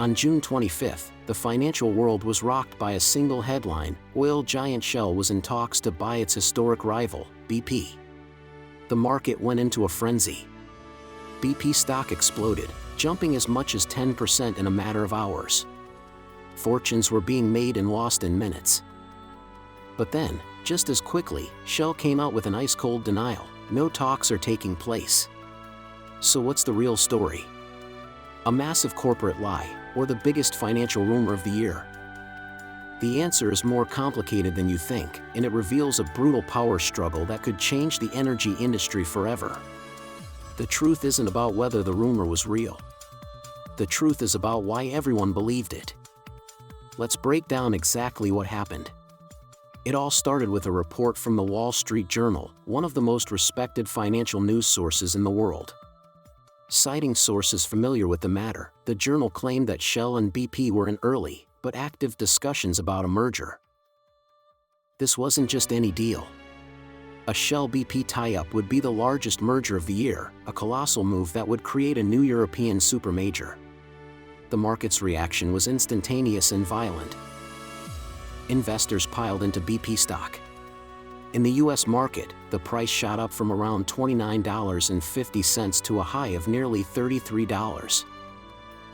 On June 25, the financial world was rocked by a single headline: oil giant Shell was in talks to buy its historic rival, BP. The market went into a frenzy. BP stock exploded, jumping as much as 10% in a matter of hours. Fortunes were being made and lost in minutes. But then, just as quickly, Shell came out with an ice-cold denial: no talks are taking place. So what's the real story? A massive corporate lie, or the biggest financial rumor of the year? The answer is more complicated than you think, and it reveals a brutal power struggle that could change the energy industry forever. The truth isn't about whether the rumor was real. The truth is about why everyone believed it. Let's break down exactly what happened. It all started with a report from the Wall Street Journal, one of the most respected financial news sources in the world. Citing sources familiar with the matter, the journal claimed that Shell and BP were in early, but active discussions about a merger. This wasn't just any deal. A Shell-BP tie-up would be the largest merger of the year, a colossal move that would create a new European supermajor. The market's reaction was instantaneous and violent. Investors piled into BP stock. In the US market, the price shot up from around $29.50 to a high of nearly $33.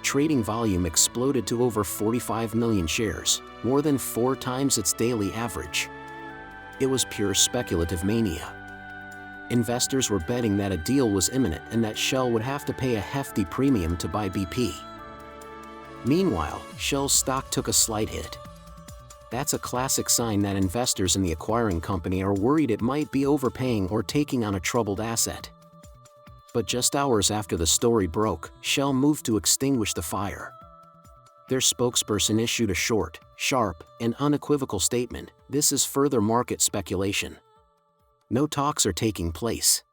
Trading volume exploded to over 45 million shares, more than 4 times its daily average. It was pure speculative mania. Investors were betting that a deal was imminent and that Shell would have to pay a hefty premium to buy BP. Meanwhile, Shell's stock took a slight hit. That's a classic sign that investors in the acquiring company are worried it might be overpaying or taking on a troubled asset. But just hours after the story broke, Shell moved to extinguish the fire. Their spokesperson issued a short, sharp, and unequivocal statement: "This is further market speculation. No talks are taking place."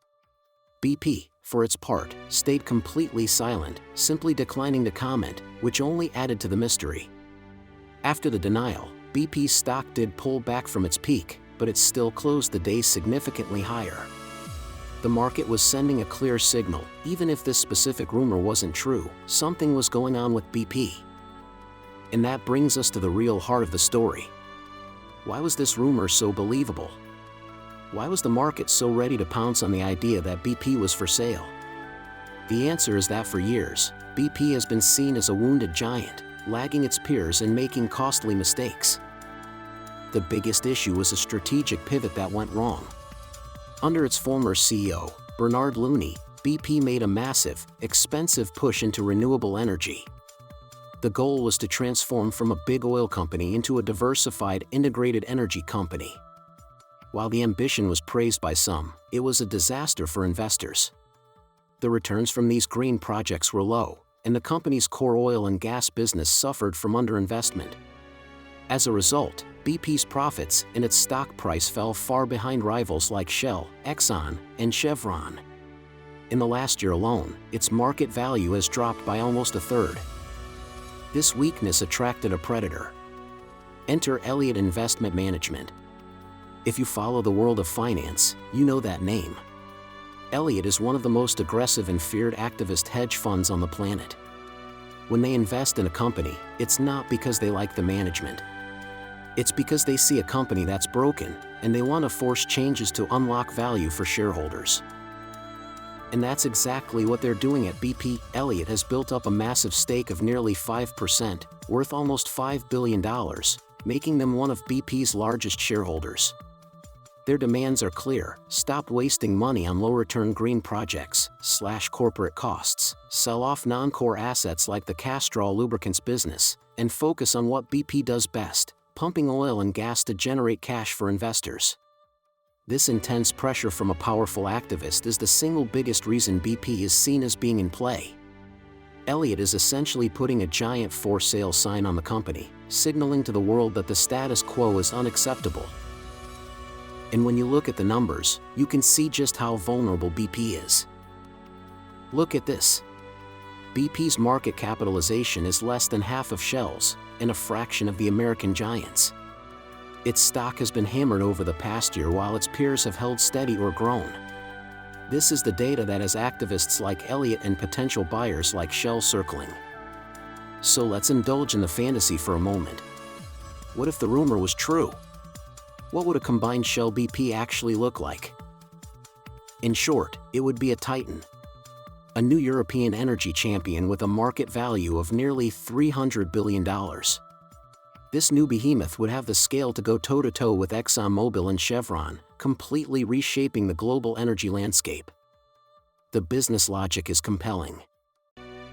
BP, for its part, stayed completely silent, simply declining to comment, which only added to the mystery. After the denial, BP's stock did pull back from its peak, but it still closed the day significantly higher. The market was sending a clear signal: even if this specific rumor wasn't true, something was going on with BP. And that brings us to the real heart of the story. Why was this rumor so believable? Why was the market so ready to pounce on the idea that BP was for sale? The answer is that for years, BP has been seen as a wounded giant, lagging its peers and making costly mistakes. The biggest issue was a strategic pivot that went wrong. Under its former CEO, Bernard Looney, BP made a massive, expensive push into renewable energy. The goal was to transform from a big oil company into a diversified, integrated energy company. While the ambition was praised by some, it was a disaster for investors. The returns from these green projects were low, and the company's core oil and gas business suffered from underinvestment. As a result, BP's profits and its stock price fell far behind rivals like Shell, Exxon, and Chevron. In the last year alone, its market value has dropped by almost a third. This weakness attracted a predator. Enter Elliott Management. If you follow the world of finance, you know that name. Elliott is one of the most aggressive and feared activist hedge funds on the planet. When they invest in a company, it's not because they like the management. It's because they see a company that's broken, and they want to force changes to unlock value for shareholders. And that's exactly what they're doing at BP. Elliott has built up a massive stake of nearly 5%, worth almost $5 billion, making them one of BP's largest shareholders. Their demands are clear: stop wasting money on low-return green projects, slash corporate costs, sell off non-core assets like the Castrol lubricants business, and focus on what BP does best: pumping oil and gas to generate cash for investors. This intense pressure from a powerful activist is the single biggest reason BP is seen as being in play. Elliott is essentially putting a giant for sale sign on the company, signaling to the world that the status quo is unacceptable. And when you look at the numbers, you can see just how vulnerable BP is. Look at this. BP's market capitalization is less than half of Shell's, and a fraction of the American giants. Its stock has been hammered over the past year while its peers have held steady or grown. This is the data that has activists like Elliott and potential buyers like Shell circling. So let's indulge in the fantasy for a moment. What if the rumor was true? What would a combined Shell BP actually look like? In short, it would be a titan. A new European energy champion with a market value of nearly $300 billion. This new behemoth would have the scale to go toe-to-toe with ExxonMobil and Chevron, completely reshaping the global energy landscape. The business logic is compelling.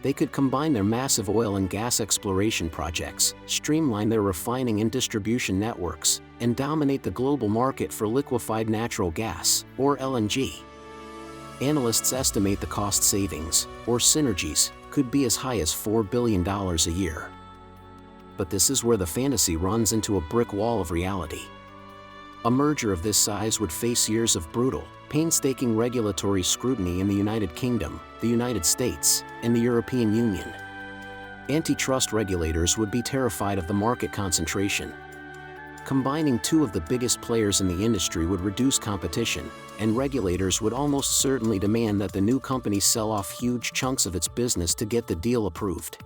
They could combine their massive oil and gas exploration projects, streamline their refining and distribution networks, and dominate the global market for liquefied natural gas, or LNG. Analysts estimate the cost savings, or synergies, could be as high as $4 billion a year. But this is where the fantasy runs into a brick wall of reality. A merger of this size would face years of brutal, painstaking regulatory scrutiny in the United Kingdom, the United States, and the European Union. Antitrust regulators would be terrified of the market concentration. Combining two of the biggest players in the industry would reduce competition, and regulators would almost certainly demand that the new company sell off huge chunks of its business to get the deal approved.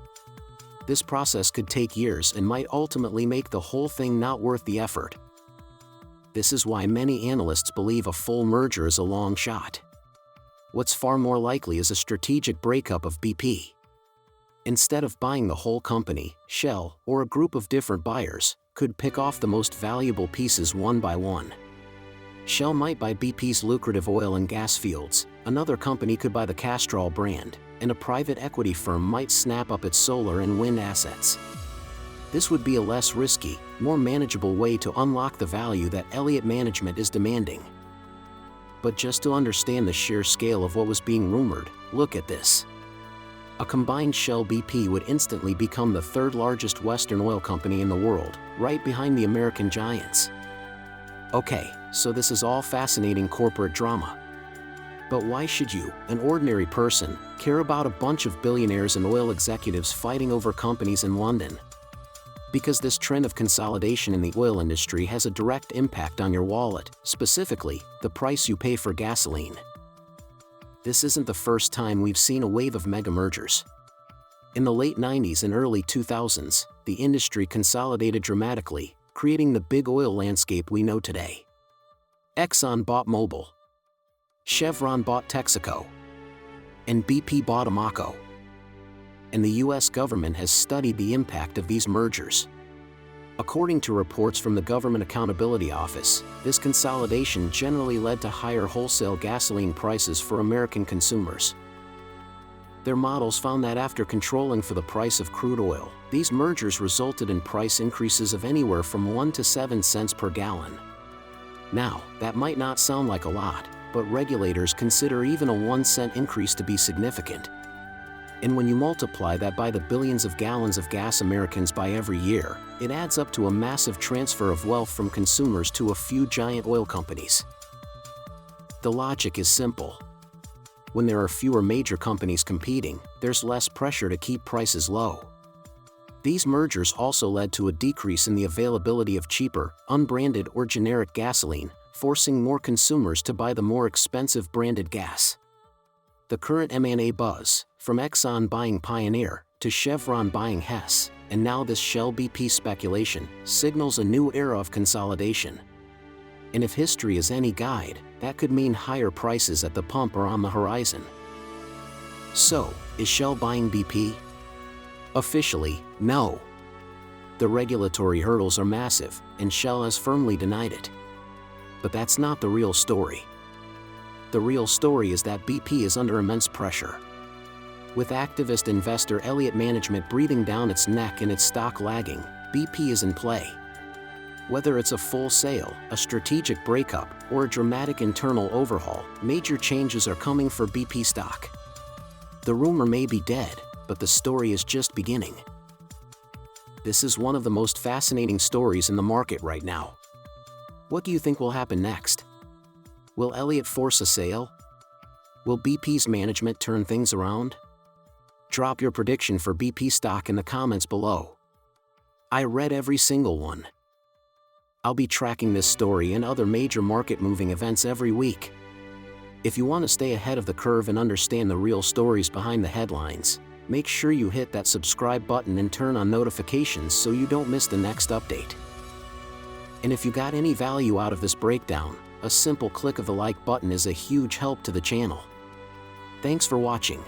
This process could take years and might ultimately make the whole thing not worth the effort. This is why many analysts believe a full merger is a long shot. What's far more likely is a strategic breakup of BP. Instead of buying the whole company, Shell, or a group of different buyers, could pick off the most valuable pieces one by one. Shell might buy BP's lucrative oil and gas fields, another company could buy the Castrol brand, and a private equity firm might snap up its solar and wind assets. This would be a less risky, more manageable way to unlock the value that Elliott Management is demanding. But just to understand the sheer scale of what was being rumored, look at this. A combined Shell BP would instantly become the third largest Western oil company in the world, right behind the American giants. Okay, so this is all fascinating corporate drama. But why should you, an ordinary person, care about a bunch of billionaires and oil executives fighting over companies in London? Because this trend of consolidation in the oil industry has a direct impact on your wallet, specifically, the price you pay for gasoline. This isn't the first time we've seen a wave of mega mergers. In the late 90s and early 2000s, the industry consolidated dramatically, creating the big oil landscape we know today. Exxon bought Mobil. Chevron bought Texaco. And BP bought Amoco. And the US government has studied the impact of these mergers. According to reports from the Government Accountability Office, this consolidation generally led to higher wholesale gasoline prices for American consumers. Their models found that after controlling for the price of crude oil, these mergers resulted in price increases of anywhere from 1 to 7 cents per gallon. Now, that might not sound like a lot, but regulators consider even a 1-cent increase to be significant. And when you multiply that by the billions of gallons of gas Americans buy every year, it adds up to a massive transfer of wealth from consumers to a few giant oil companies. The logic is simple. When there are fewer major companies competing, there's less pressure to keep prices low. These mergers also led to a decrease in the availability of cheaper, unbranded or generic gasoline, forcing more consumers to buy the more expensive branded gas. The current M&A buzz, from Exxon buying Pioneer, to Chevron buying Hess, and now this Shell BP speculation, signals a new era of consolidation. And if history is any guide, that could mean higher prices at the pump are on the horizon. So, is Shell buying BP? Officially, no. The regulatory hurdles are massive, and Shell has firmly denied it. But that's not the real story. The real story is that BP is under immense pressure. With activist investor Elliott Management breathing down its neck and its stock lagging, BP is in play. Whether it's a full sale, a strategic breakup, or a dramatic internal overhaul, major changes are coming for BP stock. The rumor may be dead, but the story is just beginning. This is one of the most fascinating stories in the market right now. What do you think will happen next? Will Elliott force a sale? Will BP's management turn things around? Drop your prediction for BP stock in the comments below. I read every single one. I'll be tracking this story and other major market-moving events every week. If you want to stay ahead of the curve and understand the real stories behind the headlines, Make sure you hit that subscribe button and turn on notifications so you don't miss the next update. And if you got any value out of this breakdown, a simple click of the like button is a huge help to the channel. Thanks for watching.